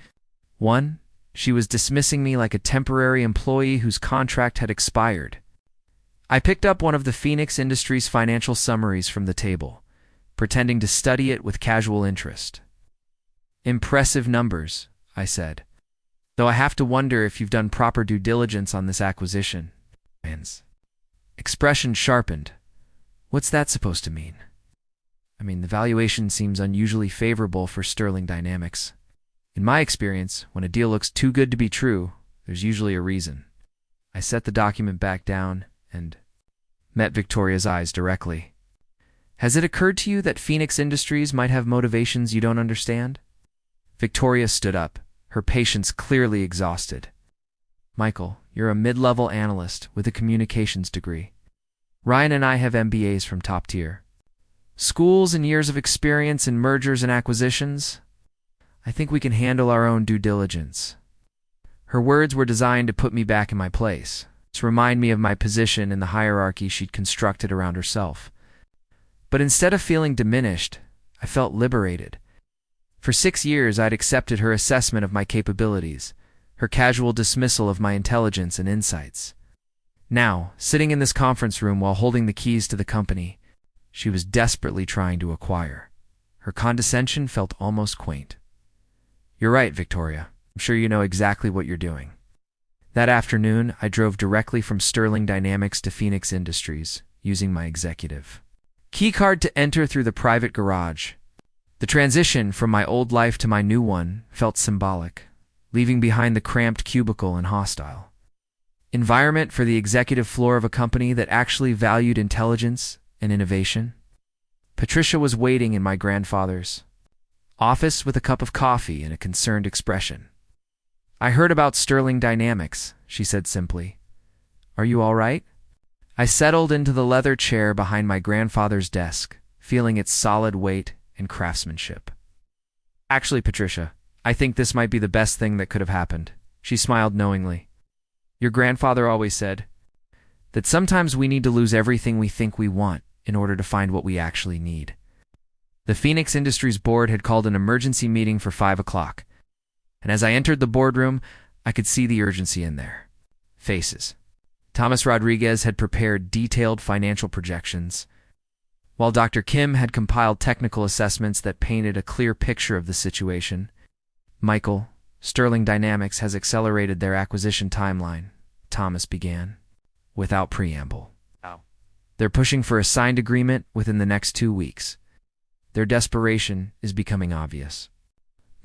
A: one, she was dismissing me like a temporary employee whose contract had expired. I picked up one of the Phoenix Industries financial summaries from the table, pretending to study it with casual interest. Impressive numbers, I said. Though I have to wonder if you've done proper due diligence on this acquisition. Man's expression sharpened. What's that supposed to mean? I mean, the valuation seems unusually favorable for Sterling Dynamics. In my experience, when a deal looks too good to be true, there's usually a reason. I set the document back down and met Victoria's eyes directly. Has it occurred to you that Phoenix Industries might have motivations you don't understand? Victoria stood up, her patience clearly exhausted. Michael, you're a mid-level analyst with a communications degree. Ryan and I have MBAs from top tier schools and years of experience in mergers and acquisitions. I think we can handle our own due diligence. Her words were designed to put me back in my place, to remind me of my position in the hierarchy she'd constructed around herself. But instead of feeling diminished, I felt liberated. For 6 years, I'd accepted her assessment of my capabilities, her casual dismissal of my intelligence and insights. Now, sitting in this conference room while holding the keys to the company, she was desperately trying to acquire. Her condescension felt almost quaint. You're right, Victoria. I'm sure you know exactly what you're doing. That afternoon, I drove directly from Sterling Dynamics to Phoenix Industries, using my executive keycard to enter through the private garage. The transition from my old life to my new one felt symbolic, leaving behind the cramped cubicle and hostile environment for the executive floor of a company that actually valued intelligence and innovation. Patricia was waiting in my grandfather's office with a cup of coffee and a concerned expression. I heard about Sterling Dynamics, she said simply. Are you all right? I settled into the leather chair behind my grandfather's desk, feeling its solid weight and craftsmanship. Actually, Patricia, I think this might be the best thing that could have happened. She smiled knowingly. Your grandfather always said that sometimes we need to lose everything we think we want in order to find what we actually need. The Phoenix Industries board had called an emergency meeting for 5 o'clock, and as I entered the boardroom, I could see the urgency in their faces. Thomas Rodriguez had prepared detailed financial projections, while Dr. Kim had compiled technical assessments that painted a clear picture of the situation. Michael, Sterling Dynamics has accelerated their acquisition timeline, Thomas began, without preamble. They're pushing for a signed agreement within the next 2 weeks. Their desperation is becoming obvious.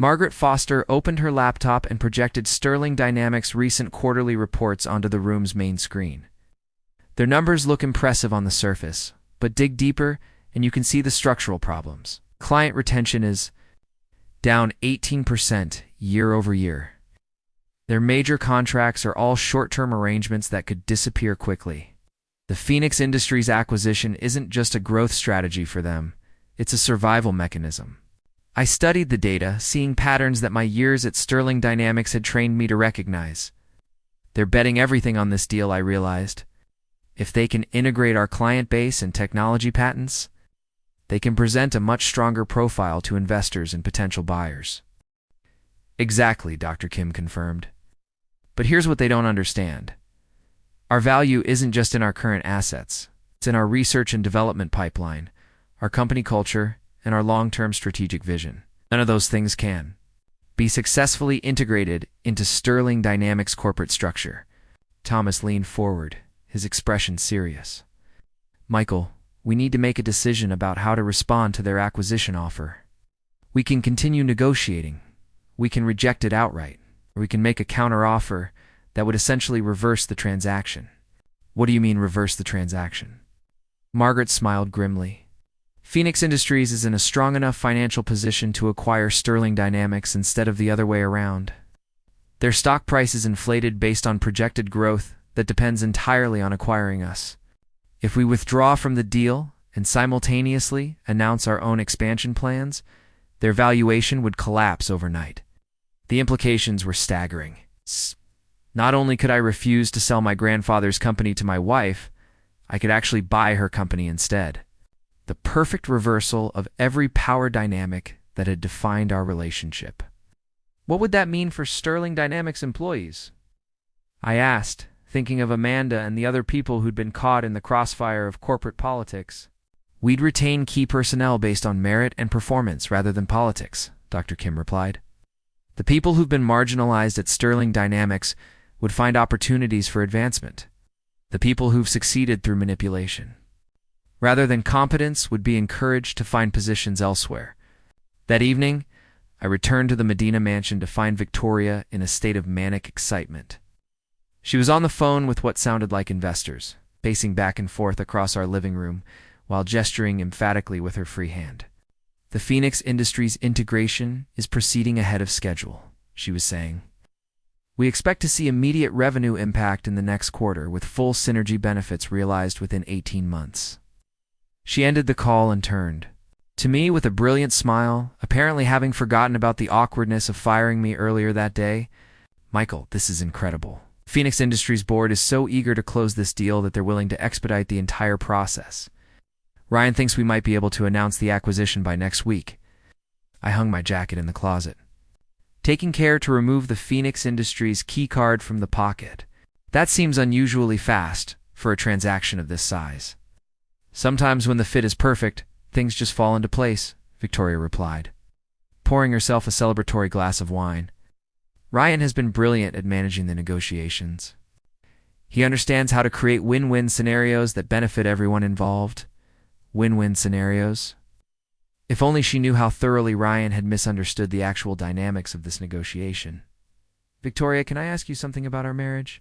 A: Margaret Foster opened her laptop and projected Sterling Dynamics' recent quarterly reports onto the room's main screen. Their numbers look impressive on the surface, but dig deeper and you can see the structural problems. Client retention is down 18% year over year. Their major contracts are all short-term arrangements that could disappear quickly. The Phoenix Industries acquisition isn't just a growth strategy for them, it's a survival mechanism. I studied the data, seeing patterns that my years at Sterling Dynamics had trained me to recognize. They're betting everything on this deal, I realized. If they can integrate our client base and technology patents, they can present a much stronger profile to investors and potential buyers. Exactly, Dr. Kim confirmed. But here's what they don't understand. Our value isn't just in our current assets. It's in our research and development pipeline, our company culture, and our long-term strategic vision. None of those things can be successfully integrated into Sterling Dynamics' corporate structure. Thomas leaned forward, his expression serious. Michael, we need to make a decision about how to respond to their acquisition offer. We can continue negotiating. We can reject it outright, or we can make a counteroffer that would essentially reverse the transaction. What do you mean, reverse the transaction? Margaret smiled grimly. Phoenix Industries is in a strong enough financial position to acquire Sterling Dynamics instead of the other way around. Their stock price is inflated based on projected growth that depends entirely on acquiring us. If we withdraw from the deal and simultaneously announce our own expansion plans, their valuation would collapse overnight. The implications were staggering. Not only could I refuse to sell my grandfather's company to my wife, I could actually buy her company instead. The perfect reversal of every power dynamic that had defined our relationship. What would that mean for Sterling Dynamics employees? I asked, thinking of Amanda and the other people who'd been caught in the crossfire of corporate politics. We'd retain key personnel based on merit and performance rather than politics, Dr. Kim replied. The people who've been marginalized at Sterling Dynamics would find opportunities for advancement. The people who've succeeded through manipulation, rather than competence, would be encouraged to find positions elsewhere. That evening, I returned to the Medina mansion to find Victoria in a state of manic excitement. She was on the phone with what sounded like investors, pacing back and forth across our living room while gesturing emphatically with her free hand. The Phoenix Industries integration is proceeding ahead of schedule, she was saying. We expect to see immediate revenue impact in the next quarter, with full synergy benefits realized within 18 months. She ended the call and turned to me with a brilliant smile, apparently having forgotten about the awkwardness of firing me earlier that day. Michael, this is incredible. Phoenix Industries board is so eager to close this deal that they're willing to expedite the entire process. Ryan thinks we might be able to announce the acquisition by next week. I hung my jacket in the closet, taking care to remove the Phoenix Industries keycard from the pocket. That seems unusually fast for a transaction of this size. Sometimes when the fit is perfect, things just fall into place, Victoria replied, pouring herself a celebratory glass of wine. Ryan has been brilliant at managing the negotiations. He understands how to create win-win scenarios that benefit everyone involved. Win-win scenarios. If only she knew how thoroughly Ryan had misunderstood the actual dynamics of this negotiation. Victoria, can I ask you something about our marriage?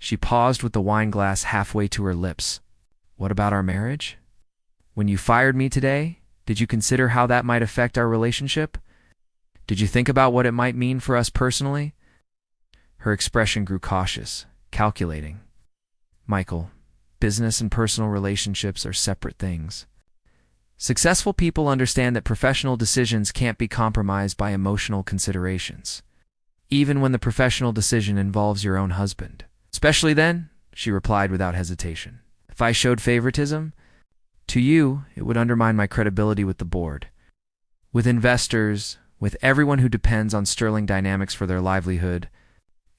A: She paused with the wine glass halfway to her lips. What about our marriage? When you fired me today, did you consider how that might affect our relationship? Did you think about what it might mean for us personally? Her expression grew cautious, calculating. Michael, business and personal relationships are separate things. Successful people understand that professional decisions can't be compromised by emotional considerations, even when the professional decision involves your own husband. Especially then, she replied without hesitation. If I showed favoritism to you, it would undermine my credibility with the board, with investors, with everyone who depends on Sterling Dynamics for their livelihood.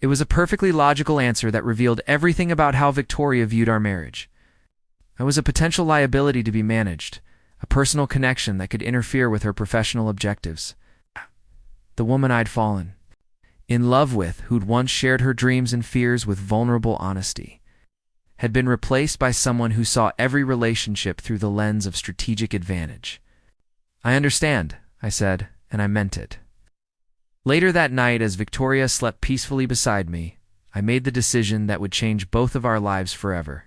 A: It was a perfectly logical answer that revealed everything about how Victoria viewed our marriage. I was a potential liability to be managed, a personal connection that could interfere with her professional objectives. The woman I'd fallen in love with, who'd once shared her dreams and fears with vulnerable honesty, had been replaced by someone who saw every relationship through the lens of strategic advantage. I understand, I said, and I meant it. Later that night, as Victoria slept peacefully beside me, I made the decision that would change both of our lives forever.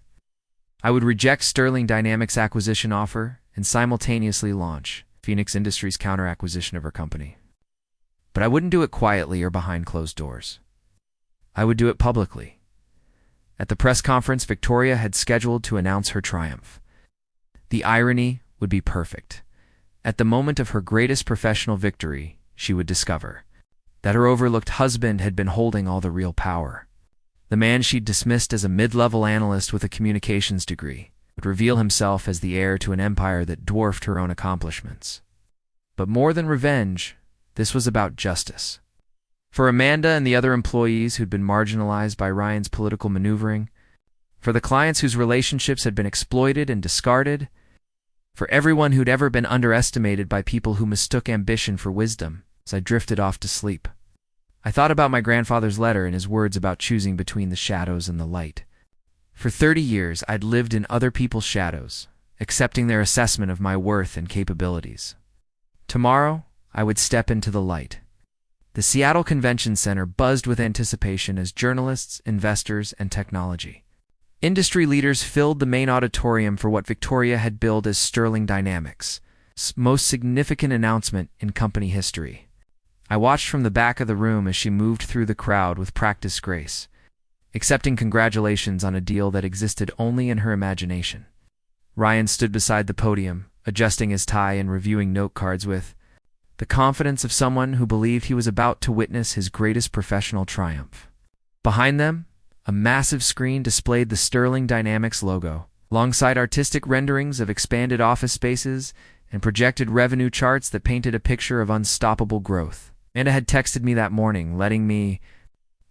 A: I would reject Sterling Dynamics' acquisition offer and simultaneously launch Phoenix Industries' counter-acquisition of her company. But I wouldn't do it quietly or behind closed doors. I would do it publicly. At the press conference Victoria had scheduled to announce her triumph. The irony would be perfect. At the moment of her greatest professional victory, she would discover that her overlooked husband had been holding all the real power. The man she'd dismissed as a mid-level analyst with a communications degree would reveal himself as the heir to an empire that dwarfed her own accomplishments. But more than revenge, this was about justice. For Amanda and the other employees who'd been marginalized by Ryan's political maneuvering, for the clients whose relationships had been exploited and discarded, for everyone who'd ever been underestimated by people who mistook ambition for wisdom. As I drifted off to sleep, I thought about my grandfather's letter and his words about choosing between the shadows and the light. For 30 years, I'd lived in other people's shadows, accepting their assessment of my worth and capabilities. Tomorrow, I would step into the light. The Seattle Convention Center buzzed with anticipation as journalists, investors, and technology industry leaders filled the main auditorium for what Victoria had billed as Sterling Dynamics' most significant announcement in company history. I watched from the back of the room as she moved through the crowd with practiced grace, accepting congratulations on a deal that existed only in her imagination. Ryan stood beside the podium, adjusting his tie and reviewing note cards with the confidence of someone who believed he was about to witness his greatest professional triumph. Behind them, a massive screen displayed the Sterling Dynamics logo, alongside artistic renderings of expanded office spaces and projected revenue charts that painted a picture of unstoppable growth. Amanda had texted me that morning, letting me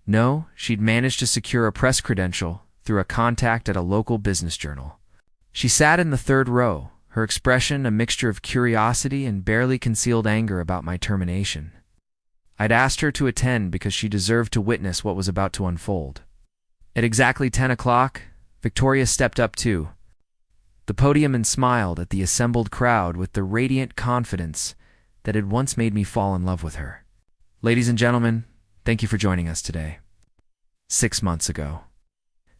A: know she'd managed to secure a press credential through a contact at a local business journal. She sat in the third row, her expression a mixture of curiosity and barely concealed anger about my termination. I'd asked her to attend because she deserved to witness what was about to unfold. At exactly 10 o'clock, Victoria stepped up to the podium and smiled at the assembled crowd with the radiant confidence that had once made me fall in love with her. Ladies and gentlemen, thank you for joining us today. 6 months ago,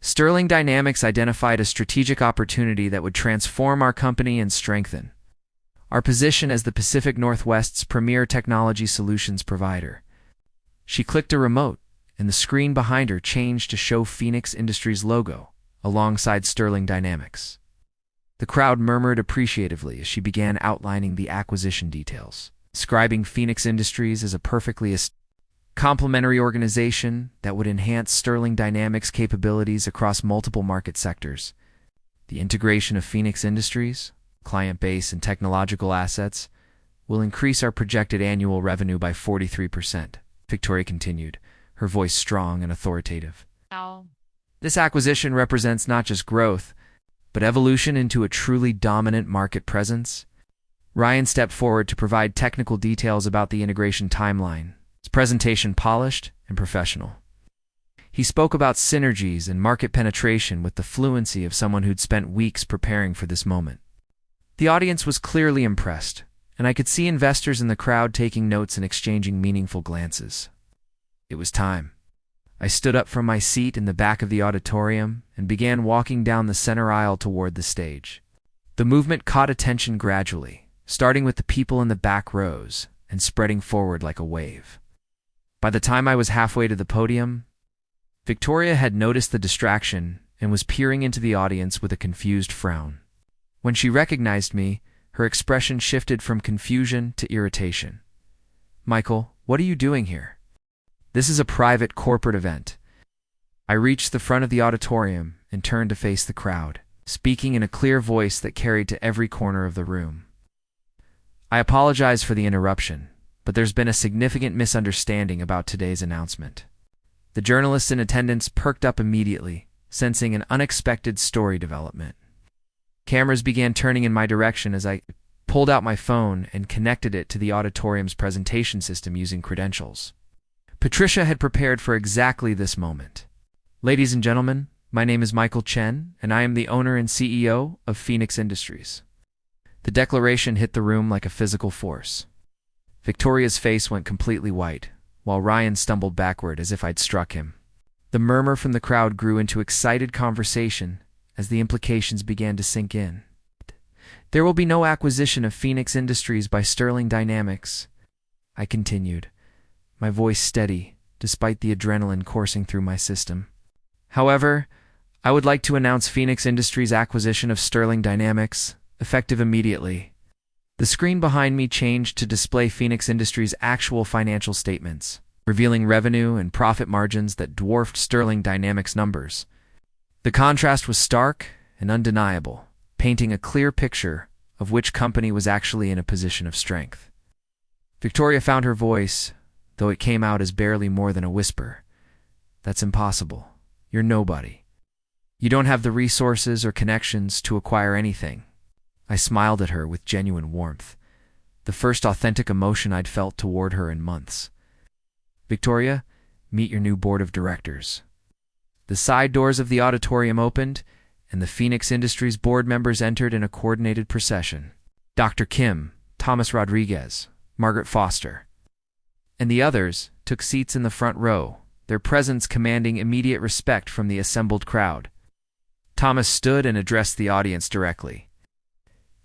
A: Sterling Dynamics identified a strategic opportunity that would transform our company and strengthen our position as the Pacific Northwest's premier technology solutions provider. She clicked a remote, and the screen behind her changed to show Phoenix Industries' logo, alongside Sterling Dynamics. The crowd murmured appreciatively as she began outlining the acquisition details, describing Phoenix Industries as a perfectly complementary organization that would enhance Sterling Dynamics' capabilities across multiple market sectors. The integration of Phoenix Industries, client base, and technological assets will increase our projected annual revenue by 43%, Victoria continued, her voice strong and authoritative.
B: Ow.
A: This acquisition represents not just growth, but evolution into a truly dominant market presence. Ryan stepped forward to provide technical details about the integration timeline, his presentation polished and professional. He spoke about synergies and market penetration with the fluency of someone who'd spent weeks preparing for this moment. The audience was clearly impressed, and I could see investors in the crowd taking notes and exchanging meaningful glances. It was time. I stood up from my seat in the back of the auditorium and began walking down the center aisle toward the stage. The movement caught attention gradually, starting with the people in the back rows and spreading forward like a wave. By the time I was halfway to the podium, Victoria had noticed the distraction and was peering into the audience with a confused frown. When she recognized me, her expression shifted from confusion to irritation. "Michael, what are you doing here? This is a private corporate event." I reached the front of the auditorium and turned to face the crowd, speaking in a clear voice that carried to every corner of the room. "I apologize for the interruption, but there's been a significant misunderstanding about today's announcement." The journalists in attendance perked up immediately, sensing an unexpected story development. Cameras began turning in my direction as I pulled out my phone and connected it to the auditorium's presentation system using credentials. Patricia had prepared for exactly this moment. "Ladies and gentlemen, my name is Michael Chen, and I am the owner and CEO of Phoenix Industries." The declaration hit the room like a physical force. Victoria's face went completely white, while Ryan stumbled backward as if I'd struck him. The murmur from the crowd grew into excited conversation as the implications began to sink in. "There will be no acquisition of Phoenix Industries by Sterling Dynamics," I continued, my voice steady despite the adrenaline coursing through my system. "However, I would like to announce Phoenix Industries' acquisition of Sterling Dynamics, effective immediately." The screen behind me changed to display Phoenix Industries' actual financial statements, revealing revenue and profit margins that dwarfed Sterling Dynamics' numbers. The contrast was stark and undeniable, painting a clear picture of which company was actually in a position of strength. Victoria found her voice, though it came out as barely more than a whisper. "That's impossible. You're nobody. You don't have the resources or connections to acquire anything." I smiled at her with genuine warmth, the first authentic emotion I'd felt toward her in months. "Victoria, meet your new board of directors." The side doors of the auditorium opened, and the Phoenix Industries board members entered in a coordinated procession. Dr. Kim, Thomas Rodriguez, Margaret Foster, and the others took seats in the front row, their presence commanding immediate respect from the assembled crowd. Thomas stood and addressed the audience directly.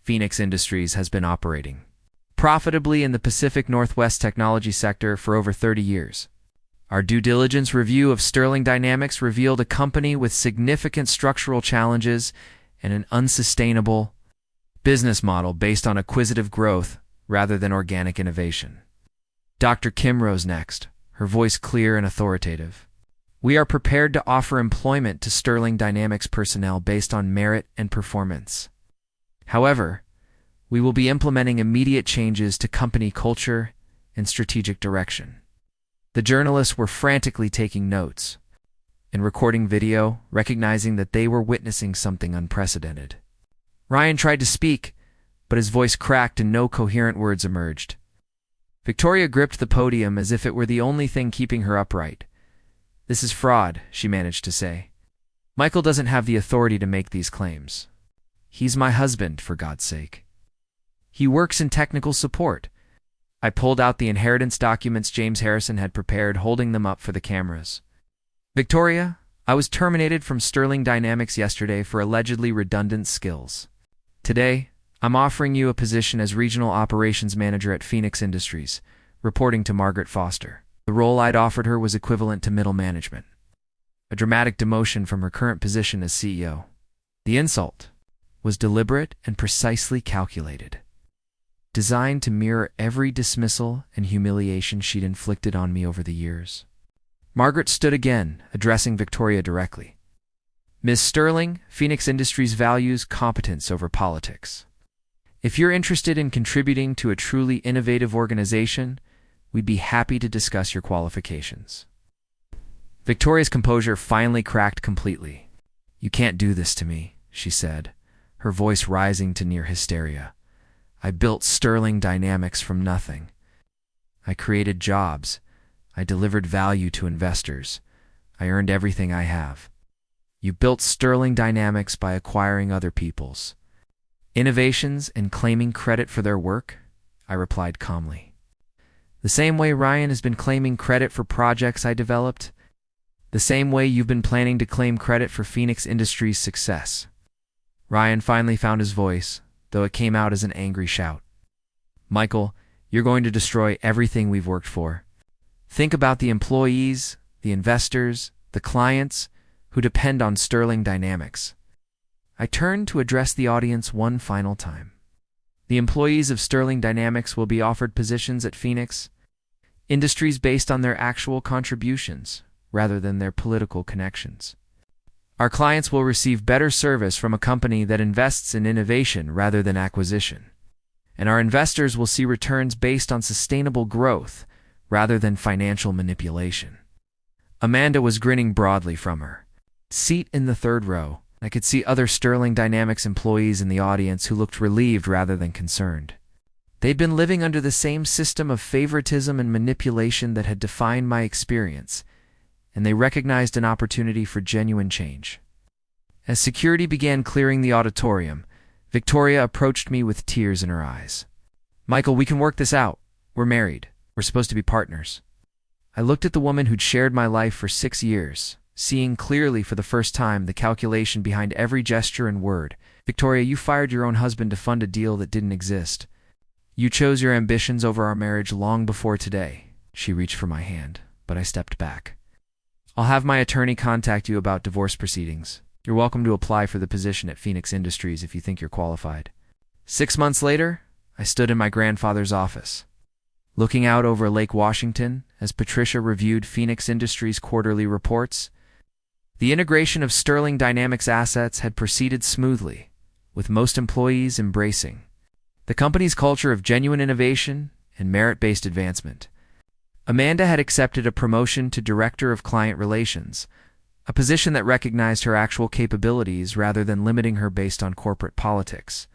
A: "Phoenix Industries has been operating profitably in the Pacific Northwest technology sector for over 30 years. Our due diligence review of Sterling Dynamics revealed a company with significant structural challenges and an unsustainable business model based on acquisitive growth rather than organic innovation. Dr. Kim rose next, her voice clear and authoritative. We are prepared to offer employment to Sterling Dynamics personnel based on merit and performance. However, we will be implementing immediate changes to company culture and strategic direction. The journalists were frantically taking notes and recording video, recognizing that they were witnessing something unprecedented. Ryan tried to speak, but his voice cracked and no coherent words emerged. Victoria gripped the podium as if it were the only thing keeping her upright. "This is fraud," she managed to say. "Michael doesn't have the authority to make these claims. He's my husband, for God's sake. He works in technical support." I pulled out the inheritance documents James Harrison had prepared, holding them up for the cameras. "Victoria, I was terminated from Sterling Dynamics yesterday for allegedly redundant skills. Today, I'm offering you a position as Regional Operations Manager at Phoenix Industries, reporting to Margaret Foster. The role I'd offered her was equivalent to middle management, a dramatic demotion from her current position as CEO. The insult was deliberate and precisely calculated, designed to mirror every dismissal and humiliation she'd inflicted on me over the years. Margaret stood again, addressing Victoria directly. "Ms. Sterling, Phoenix Industries values competence over politics. If you're interested in contributing to a truly innovative organization, we'd be happy to discuss your qualifications." Victoria's composure finally cracked completely. "You can't do this to me," she said, her voice rising to near hysteria. "I built Sterling Dynamics from nothing. I created jobs. I delivered value to investors. I earned everything I have. You built Sterling Dynamics by acquiring other people's innovations and claiming credit for their work," I replied calmly. "The same way Ryan has been claiming credit for projects I developed, the same way you've been planning to claim credit for Phoenix Industries' success." Ryan finally found his voice, though it came out as an angry shout. "Michael, you're going to destroy everything we've worked for. Think about the employees, the investors, the clients who depend on Sterling Dynamics." I turned to address the audience one final time. "The employees of Sterling Dynamics will be offered positions at Phoenix Industries based on their actual contributions, rather than their political connections. Our clients will receive better service from a company that invests in innovation rather than acquisition. And our investors will see returns based on sustainable growth rather than financial manipulation." Amanda was grinning broadly from her seat in the third row. I could see other Sterling Dynamics employees in the audience who looked relieved rather than concerned. They'd been living under the same system of favoritism and manipulation that had defined my experience, and they recognized an opportunity for genuine change. As security began clearing the auditorium, Victoria approached me with tears in her eyes. "Michael, we can work this out. We're married. We're supposed to be partners." I looked at the woman who'd shared my life for 6 years, seeing clearly for the first time the calculation behind every gesture and word. "Victoria, you fired your own husband to fund a deal that didn't exist. You chose your ambitions over our marriage long before today." She reached for my hand, but I stepped back. "I'll have my attorney contact you about divorce proceedings. You're welcome to apply for the position at Phoenix Industries if you think you're qualified." 6 months later, I stood in my grandfather's office, looking out over Lake Washington as Patricia reviewed Phoenix Industries' quarterly reports. The integration of Sterling Dynamics assets had proceeded smoothly, with most employees embracing the company's culture of genuine innovation and merit-based advancement. Amanda had accepted a promotion to Director of Client Relations, a position that recognized her actual capabilities rather than limiting her based on corporate politics.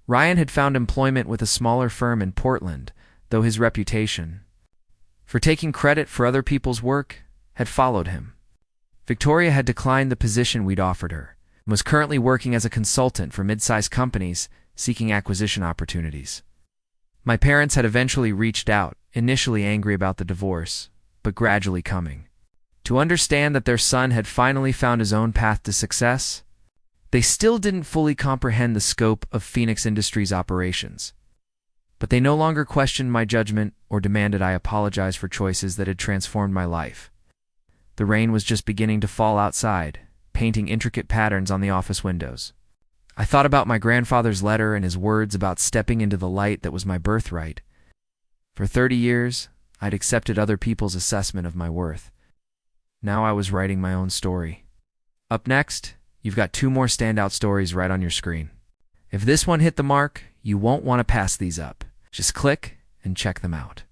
A: Ryan had found employment with a smaller firm in Portland, though his reputation for taking credit for other people's work had followed him. Victoria had declined the position we'd offered her and was currently working as a consultant for mid-sized companies seeking acquisition opportunities. My parents had eventually reached out, initially angry about the divorce, but gradually coming to understand that their son had finally found his own path to success. They still didn't fully comprehend the scope of Phoenix Industries' operations, but they no longer questioned my judgment or demanded I apologize for choices that had transformed my life. The rain was just beginning to fall outside, painting intricate patterns on the office windows. I thought about my grandfather's letter and his words about stepping into the light that was my birthright. For 30 years, I'd accepted other people's assessment of my worth. Now I was writing my own story. Up next, you've got 2 more standout stories right on your screen. If this one hit the mark, you won't want to pass these up. Just click and check them out.